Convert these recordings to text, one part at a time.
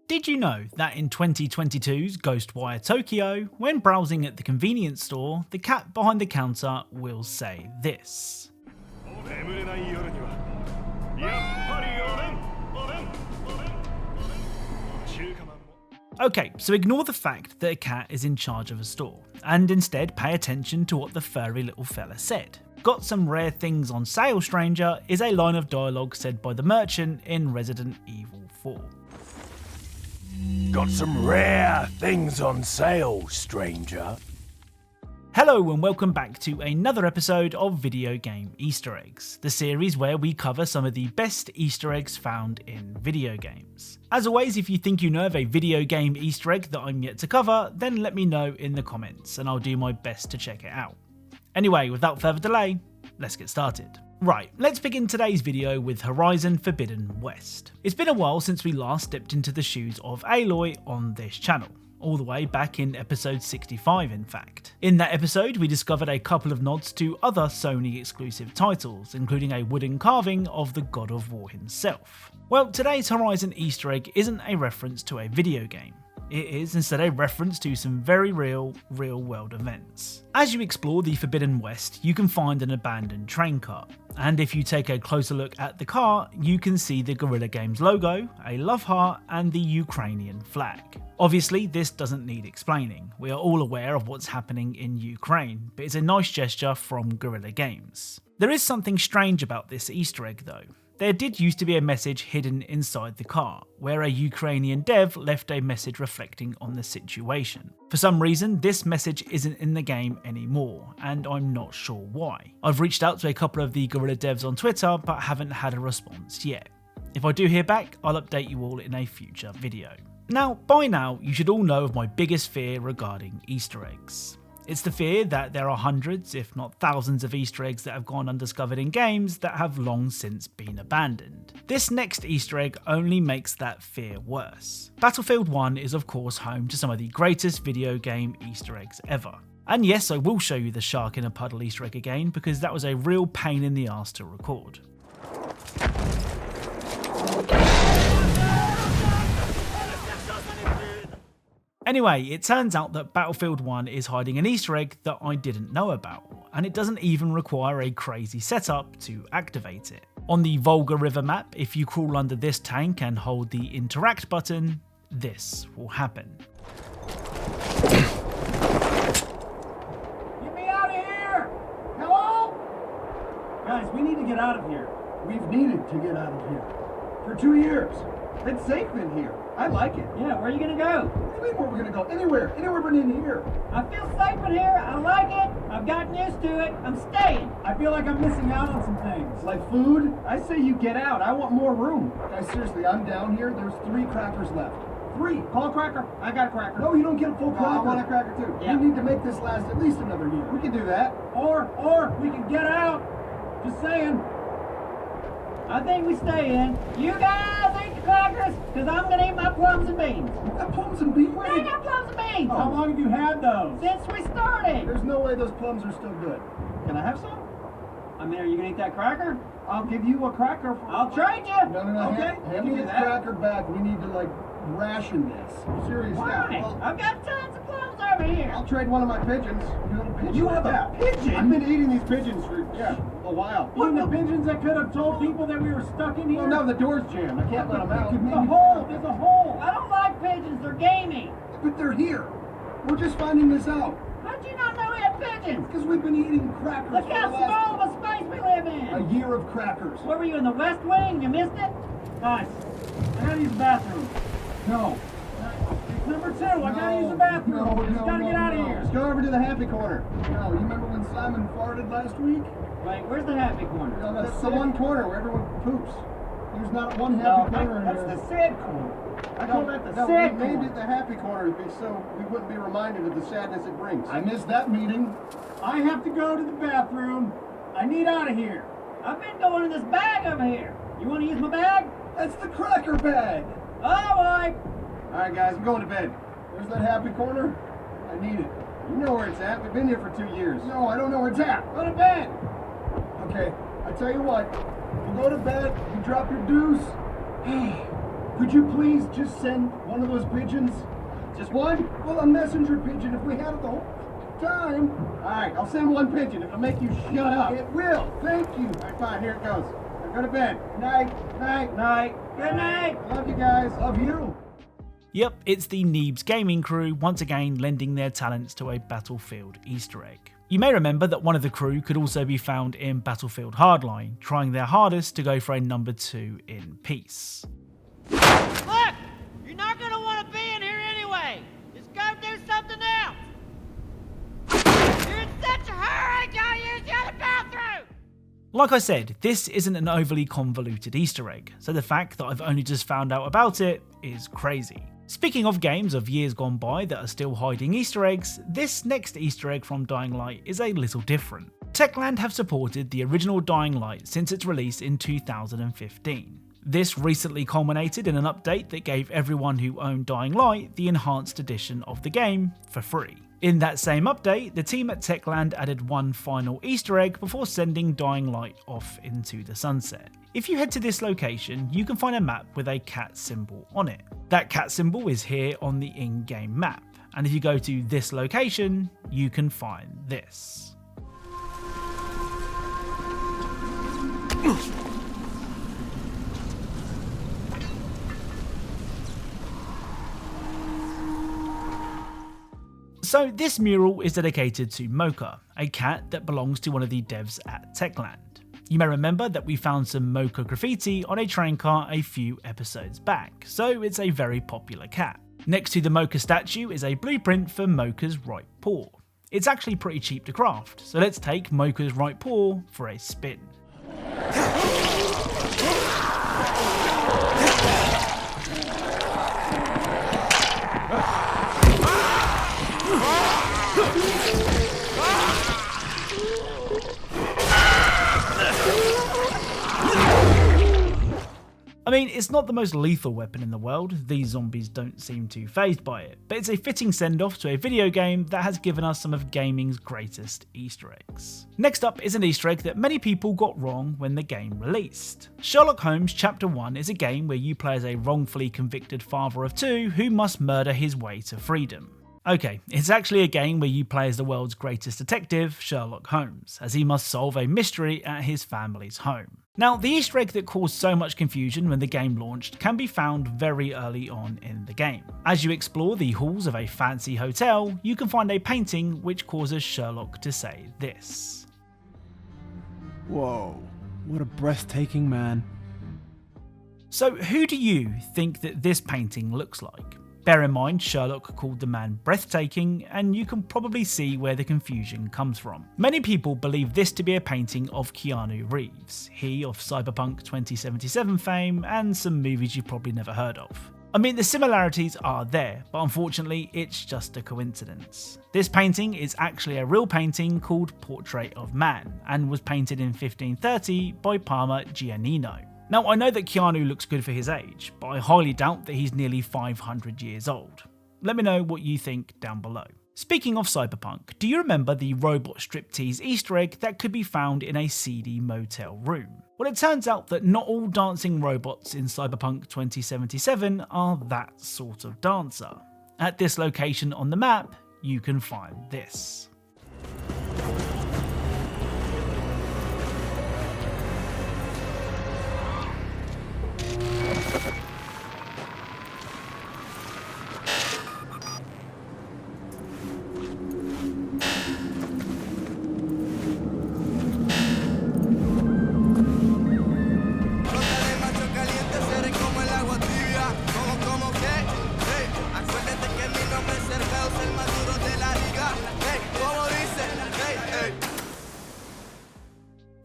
Did you know that in 2022's Ghostwire Tokyo, when browsing at the convenience store, the cat behind the counter will say this? Okay, so ignore the fact that a cat is in charge of a store, and instead pay attention to what the furry little fella said. Got some rare things on sale, stranger, is a line of dialogue said by the merchant in Resident Evil 4. Got some rare things on sale, stranger. Hello and welcome back to another episode of Video Game Easter Eggs, the series where we cover some of the best Easter eggs found in video games. As always, if you think you know of a video game Easter egg that I'm yet to cover, then let me know in the comments and I'll do my best to check it out. Anyway, without further delay, let's get started. Right, let's begin today's video with Horizon Forbidden West. It's been a while since we last stepped into the shoes of Aloy on this channel. All the way back in episode 65 in fact. In that episode we discovered a couple of nods to other Sony exclusive titles, including a wooden carving of the God of War himself. Well, today's Horizon Easter egg isn't a reference to a video game. It is instead a reference to some very real world events. As you explore the Forbidden West, you can find an abandoned train car, and if you take a closer look at the car, you can see the Guerrilla Games logo, a love heart, and the Ukrainian flag. Obviously, this doesn't need explaining. We are all aware of what's happening in Ukraine, but it's a nice gesture from Guerrilla Games. There is something strange about this Easter egg though. There did used to be a message hidden inside the car, where a Ukrainian dev left a message reflecting on the situation. For some reason, this message isn't in the game anymore, and I'm not sure why. I've reached out to a couple of the Guerrilla devs on Twitter, but haven't had a response yet. If I do hear back, I'll update you all in a future video. Now, by now, you should all know of my biggest fear regarding Easter eggs. It's the fear that there are hundreds, if not thousands of Easter eggs that have gone undiscovered in games that have long since been abandoned. This next Easter egg only makes that fear worse. Battlefield 1 is of course home to some of the greatest video game Easter eggs ever. And yes, I will show you the shark in a puddle Easter egg again because that was a real pain in the arse to record. Anyway, it turns out that Battlefield 1 is hiding an Easter egg that I didn't know about, and it doesn't even require a crazy setup to activate it. On the Volga River map, if you crawl under this tank and hold the interact button, this will happen. Get me out of here! Hello? Guys, we need to get out of here. We've needed to get out of here for 2 years. It's safe in here. I like it. Yeah, where are you gonna go? What do you mean where we're gonna go? Anywhere but in here. I feel safe in here. I like it. I've gotten used to it. I'm staying. I feel like I'm missing out on some things. Like food? I say you get out. I want more room. Guys, seriously, I'm down here. There's 3 crackers left. 3. Call a cracker. I got a cracker. No, you don't get a full cracker. I want a cracker too. Yeah. We need to make this last at least another year. We can do that. Or we can get out. Just saying. I think we stay in. You guys eat the crackers, because I'm going to eat my plums and beans. What got plums and beans? I got plums and beans. Oh. How long have you had those? Since we started. There's no way those plums are still good. Can I have some? I mean, are you going to eat that cracker? I'll give you a cracker. I'll trade you. No. Okay. Hand me the cracker back. We need to, ration this. Seriously. Why? Well, I've got tons of plums over here. I'll trade one of my pigeons. You little pigeon. You have a pigeon? I've been eating these pigeons for a while. Even the pigeons that could have told people that we were stuck in here? Well, no, the door's jammed. I can't let them out. There's a hole. I don't like pigeons. They're gamey. But they're here. We're just finding this out. How'd you not know we had pigeons? Because we've been eating crackers Look for how the last small of a space we live in. a year of crackers. What were you, in the West Wing? You missed it? Guys, I gotta use the bathroom. No. It's number 2. I gotta use the bathroom. Just gotta get out of here. Let's go over to the happy corner. No, you remember when Simon farted last week? Wait, where's the happy corner? No, that's the one corner where everyone poops. There's not one happy corner in that's here. the sad corner. I call that the No, sad we named corner. it the happy corner so we wouldn't be reminded of the sadness it brings. I missed that meeting. I have to go to the bathroom. I need out of here. I've been going in this bag over here. You want to use my bag? That's the cracker bag. All right. All right, guys, I'm going to bed. There's that happy corner. I need it. You know where it's at. We've been here for 2 years. No, I don't know where it's at. Go to bed. Okay, I tell you what. You go to bed, you drop your deuce. Could you please just send one of those pigeons? Just one? Well, a messenger pigeon if we had it the whole time. All right, I'll send one pigeon. It'll make you shut up. It will. Thank you. All right, fine. Here it goes. Now go to bed. Night. Night. Night. Good night. I love you guys. Love you. Yep, it's the Neebs gaming crew once again lending their talents to a Battlefield Easter egg. You may remember that one of the crew could also be found in Battlefield Hardline, trying their hardest to go for a number 2 in peace. Look! You're not gonna want to be in here anyway! Just go do something else! You're in such a hurry, go use the other bathroom! Like I said, this isn't an overly convoluted Easter egg, so the fact that I've only just found out about it is crazy. Speaking of games of years gone by that are still hiding Easter eggs, this next Easter egg from Dying Light is a little different. Techland have supported the original Dying Light since its release in 2015. This recently culminated in an update that gave everyone who owned Dying Light the enhanced edition of the game for free. In that same update, the team at Techland added one final Easter egg before sending Dying Light off into the sunset. If you head to this location, you can find a map with a cat symbol on it. That cat symbol is here on the in-game map, and if you go to this location, you can find this. So this mural is dedicated to Mocha, a cat that belongs to one of the devs at Techland. You may remember that we found some Mocha graffiti on a train car a few episodes back, so it's a very popular cat. Next to the Mocha statue is a blueprint for Mocha's right paw. It's actually pretty cheap to craft, so let's take Mocha's right paw for a spin. I mean, it's not the most lethal weapon in the world, these zombies don't seem too fazed by it, but it's a fitting send-off to a video game that has given us some of gaming's greatest Easter eggs. Next up is an Easter egg that many people got wrong when the game released. Sherlock Holmes Chapter 1 is a game where you play as a wrongfully convicted father of 2 who must murder his way to freedom. Okay, it's actually a game where you play as the world's greatest detective, Sherlock Holmes, as he must solve a mystery at his family's home. Now, the Easter egg that caused so much confusion when the game launched can be found very early on in the game. As you explore the halls of a fancy hotel, you can find a painting which causes Sherlock to say this. Whoa, what a breathtaking man. So who do you think that this painting looks like? Bear in mind, Sherlock called the man breathtaking, and you can probably see where the confusion comes from. Many people believe this to be a painting of Keanu Reeves, he of Cyberpunk 2077 fame and some movies you've probably never heard of. I mean, the similarities are there, but unfortunately it's just a coincidence. This painting is actually a real painting called Portrait of Man, and was painted in 1530 by Parma Giannino. Now, I know that Keanu looks good for his age, but I highly doubt that he's nearly 500 years old. Let me know what you think down below. Speaking of Cyberpunk, do you remember the robot striptease Easter egg that could be found in a seedy motel room? Well, it turns out that not all dancing robots in Cyberpunk 2077 are that sort of dancer. At this location on the map, you can find this.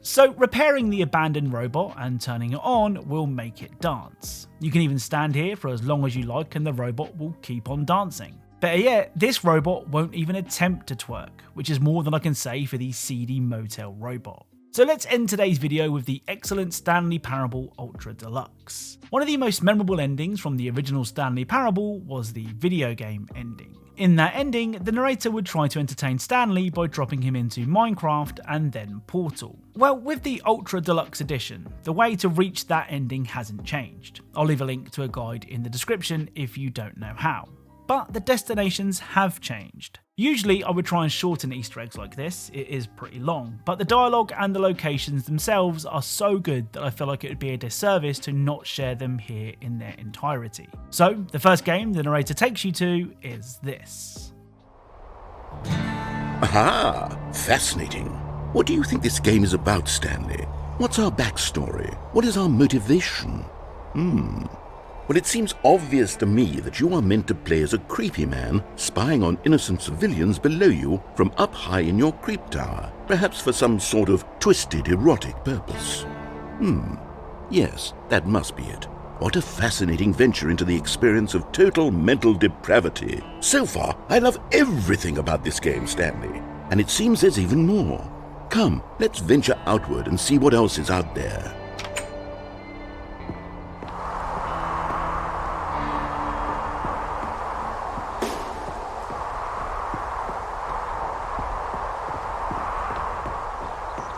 So repairing the abandoned robot and turning it on will make it dance. You can even stand here for as long as you like and the robot will keep on dancing. Better yet, this robot won't even attempt to twerk, which is more than I can say for the seedy motel robot. So let's end today's video with the Eggcellent Stanley Parable Ultra Deluxe. One of the most memorable endings from the original Stanley Parable was the video game ending. In that ending, the narrator would try to entertain Stanley by dropping him into Minecraft and then Portal. Well, with the Ultra Deluxe edition, the way to reach that ending hasn't changed. I'll leave a link to a guide in the description if you don't know how. But the destinations have changed. Usually I would try and shorten Easter eggs like this, it is pretty long, but the dialogue and the locations themselves are so good that I feel like it would be a disservice to not share them here in their entirety. So the first game the narrator takes you to is this. Aha! Fascinating. What do you think this game is about, Stanley? What's our backstory? What is our motivation? Well, it seems obvious to me that you are meant to play as a creepy man spying on innocent civilians below you from up high in your creep tower, perhaps for some sort of twisted erotic purpose. Yes, that must be it. What a fascinating venture into the experience of total mental depravity. So far, I love everything about this game, Stanley. And it seems there's even more. Come, let's venture outward and see what else is out there.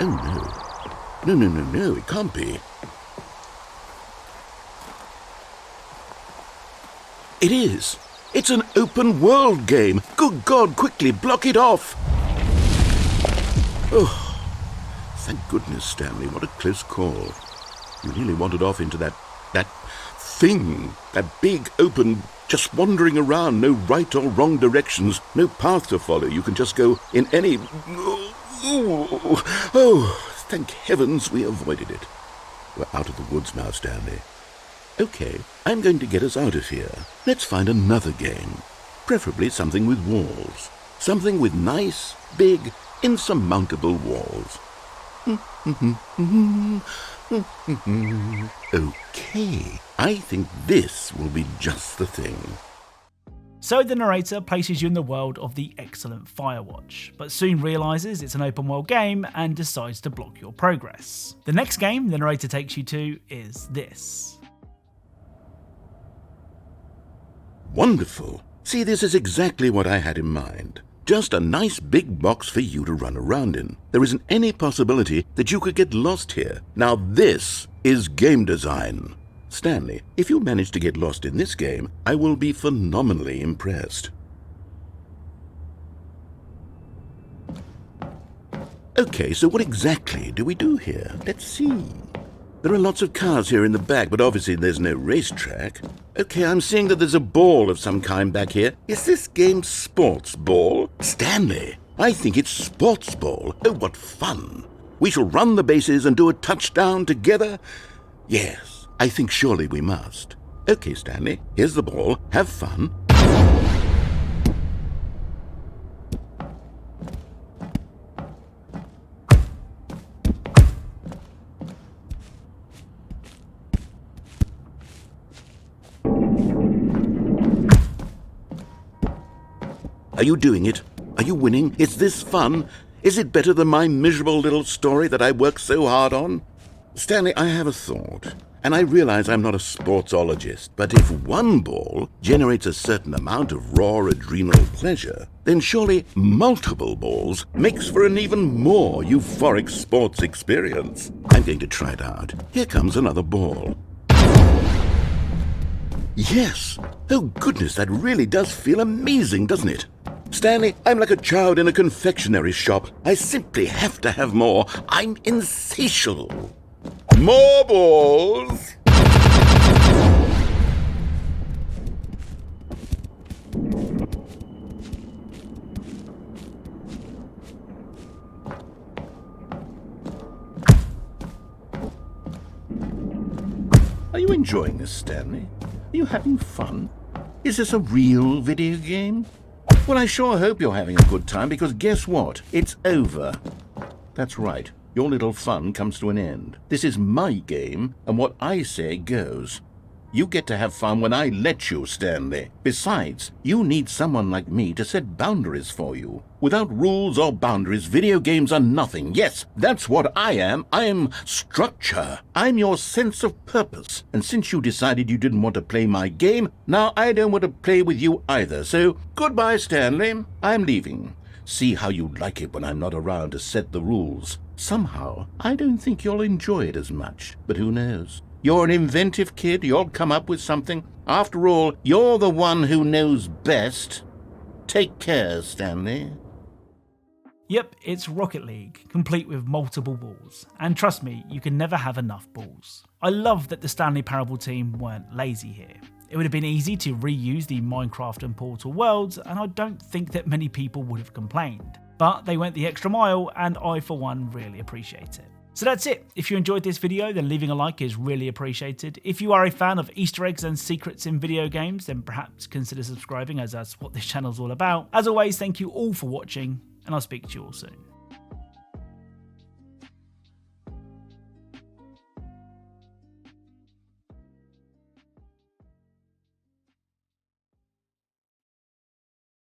Oh no. No, it can't be. It is. It's an open world game. Good God, quickly block it off. Oh, thank goodness, Stanley. What a close call. You nearly wandered off into that thing. That big, open, just wandering around. No right or wrong directions. No path to follow. You can just go in any... Oh, thank heavens we avoided it. We're out of the woods now, Stanley. Okay, I'm going to get us out of here. Let's find another game. Preferably something with walls. Something with nice, big, insurmountable walls. Okay, I think this will be just the thing. So the narrator places you in the world of the Eggcellent Firewatch, but soon realises it's an open world game and decides to block your progress. The next game the narrator takes you to is this. Wonderful. See, this is exactly what I had in mind. Just a nice big box for you to run around in. There isn't any possibility that you could get lost here. Now this is game design. Stanley, if you manage to get lost in this game, I will be phenomenally impressed. Okay, so what exactly do we do here? Let's see. There are lots of cars here in the back, but obviously there's no racetrack. Okay, I'm seeing that there's a ball of some kind back here. Is this game sports ball? Stanley, I think it's sports ball. Oh, what fun. We shall run the bases and do a touchdown together? Yes. I think surely we must. Okay, Stanley, here's the ball. Have fun. Are you doing it? Are you winning? Is this fun? Is it better than my miserable little story that I worked so hard on? Stanley, I have a thought. And I realize I'm not a sportsologist, but if one ball generates a certain amount of raw adrenal pleasure, then surely multiple balls makes for an even more euphoric sports experience. I'm going to try it out. Here comes another ball. Yes! Oh goodness, that really does feel amazing, doesn't it? Stanley, I'm like a child in a confectionery shop. I simply have to have more. I'm insatiable. More balls! Are you enjoying this, Stanley? Are you having fun? Is this a real video game? Well, I sure hope you're having a good time, because guess what? It's over. That's right. Your little fun comes to an end. This is my game, and what I say goes. You get to have fun when I let you, Stanley. Besides, you need someone like me to set boundaries for you. Without rules or boundaries, video games are nothing. Yes, that's what I am. I'm structure. I'm your sense of purpose. And since you decided you didn't want to play my game, now I don't want to play with you either. So, goodbye, Stanley. I'm leaving. See how you like it when I'm not around to set the rules. Somehow, I don't think you'll enjoy it as much. But who knows? You're an inventive kid. You'll come up with something. After all, you're the one who knows best. Take care, Stanley. Yep, it's Rocket League, complete with multiple balls. And trust me, you can never have enough balls. I love that the Stanley Parable team weren't lazy here. It would have been easy to reuse the Minecraft and Portal worlds, and I don't think that many people would have complained. But they went the extra mile, and I for one really appreciate it. So that's it. If you enjoyed this video, then leaving a like is really appreciated. If you are a fan of Easter eggs and secrets in video games, then perhaps consider subscribing, as that's what this channel's all about. As always, thank you all for watching, and I'll speak to you all soon.